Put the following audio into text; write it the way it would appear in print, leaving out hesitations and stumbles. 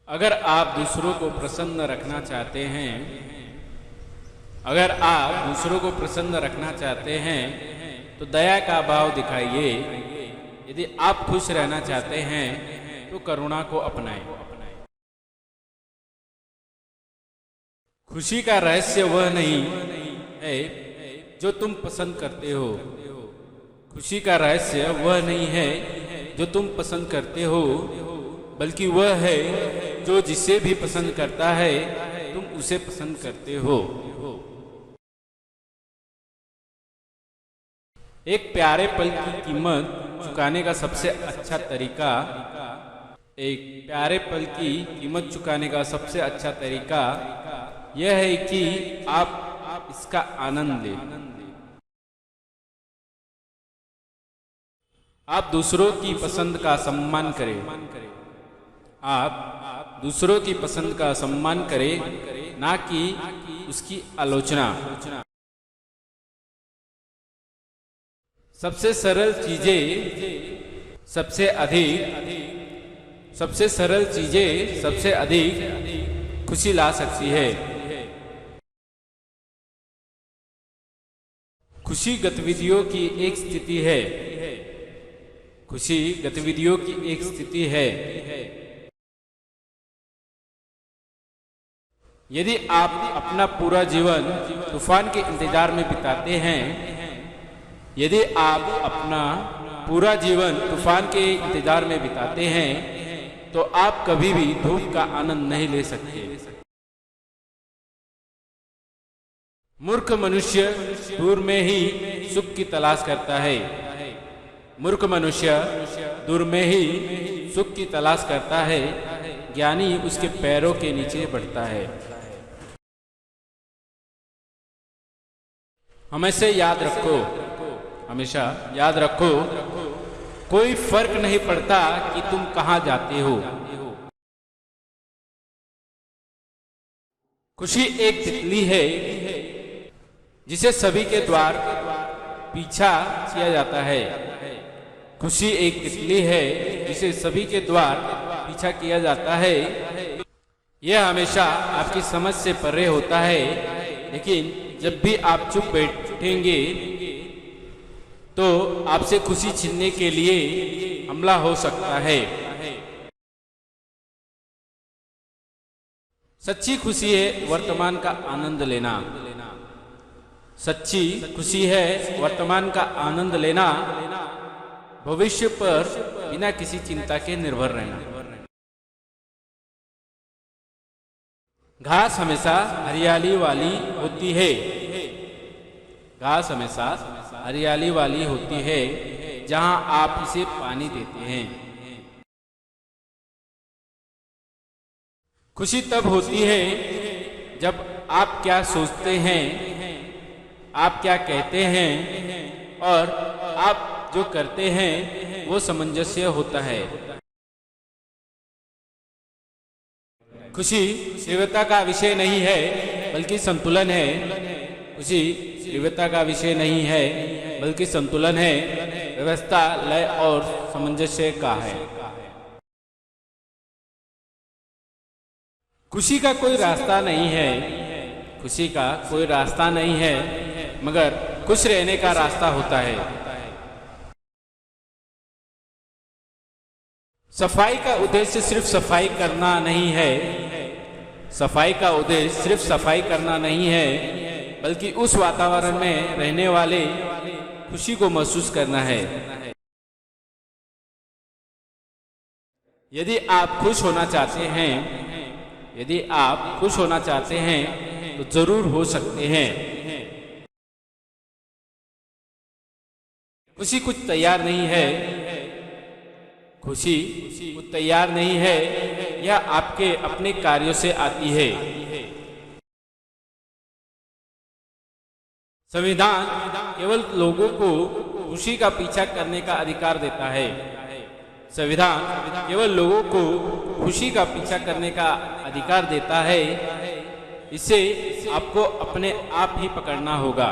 अगर आप दूसरों को प्रसन्न रखना चाहते हैं, अगर आप दूसरों को प्रसन्न रखना चाहते हैं तो दया का भाव दिखाइए। यदि आप खुश रहना चाहते हैं तो करुणा को अपनाएं। खुशी का रहस्य वह नहीं है जो तुम पसंद करते हो। खुशी का रहस्य वह नहीं है जो तुम पसंद करते हो, बल्कि वह है जो जिसे भी पसंद करता है तुम उसे पसंद करते हो। एक प्यारे पल की कीमत चुकाने का सबसे अच्छा तरीका, एक प्यारे पल की कीमत चुकाने का सबसे अच्छा तरीका यह है कि आप इसका आनंद लें। आप दूसरों की पसंद का सम्मान करें। आप दूसरों की पसंद का सम्मान करें, ना कि उसकी आलोचना। सबसे सरल चीजें सबसे अधिक खुशी ला सकती है। खुशी गतिविधियों की एक स्थिति है। खुशी गतिविधियों की एक स्थिति है। यदि आप अपना पूरा जीवन तूफान के इंतजार में बिताते हैं, यदि आप अपना पूरा जीवन तूफान के इंतजार में बिताते हैं तो आप कभी भी धूप का आनंद नहीं ले सकते। मूर्ख मनुष्य दूर में ही सुख की तलाश करता है। मूर्ख मनुष्य दूर में ही सुख की तलाश करता है, ज्ञानी उसके पैरों के नीचे बढ़ता है। हमेशा याद रखो, कोई फर्क नहीं पड़ता कि तुम कहां जाते हो। खुशी एक तितली है जिसे सभी के द्वार पीछा किया जाता है। खुशी एक तितली है जिसे सभी के द्वार पीछा किया जाता है। यह हमेशा आपकी समझ से परे होता है, लेकिन जब भी आप चुप बैठेंगे तो आपसे खुशी छीनने के लिए हमला हो सकता है। सच्ची खुशी है वर्तमान का आनंद लेना। सच्ची खुशी है वर्तमान का आनंद लेना, भविष्य पर बिना किसी चिंता के निर्भर रहना। घास हमेशा हरियाली वाली होती है। घास हमेशा हरियाली वाली होती है जहां आप इसे पानी देते हैं। खुशी तब होती है जब आप क्या सोचते हैं, आप क्या कहते हैं और आप जो करते हैं वो सामंजस्य होता है। खुशी तीव्रता का विषय नहीं है बल्कि संतुलन है। खुशी तीव्रता का विषय नहीं है बल्कि संतुलन है, व्यवस्था, लय और सामंजस्य का है। खुशी का कोई रास्ता नहीं है, खुशी का कोई रास्ता नहीं है, मगर खुश रहने का रास्ता होता है। सफाई का उद्देश्य सिर्फ सफाई करना नहीं है। सफाई का उद्देश्य सिर्फ सफाई करना नहीं है, बल्कि उस वातावरण में रहने वाले खुशी को महसूस करना है। यदि आप खुश होना चाहते हैं, यदि आप खुश होना चाहते हैं तो जरूर हो सकते हैं। खुशी कुछ तैयार नहीं है। खुशी कुछ तैयार नहीं है, यह आपके अपने कार्यों से आती है। संविधान केवल लोगों को खुशी का पीछा करने का अधिकार देता है। संविधान केवल लोगों को खुशी का पीछा करने का अधिकार देता है। इसे आपको अपने आप ही पकड़ना होगा।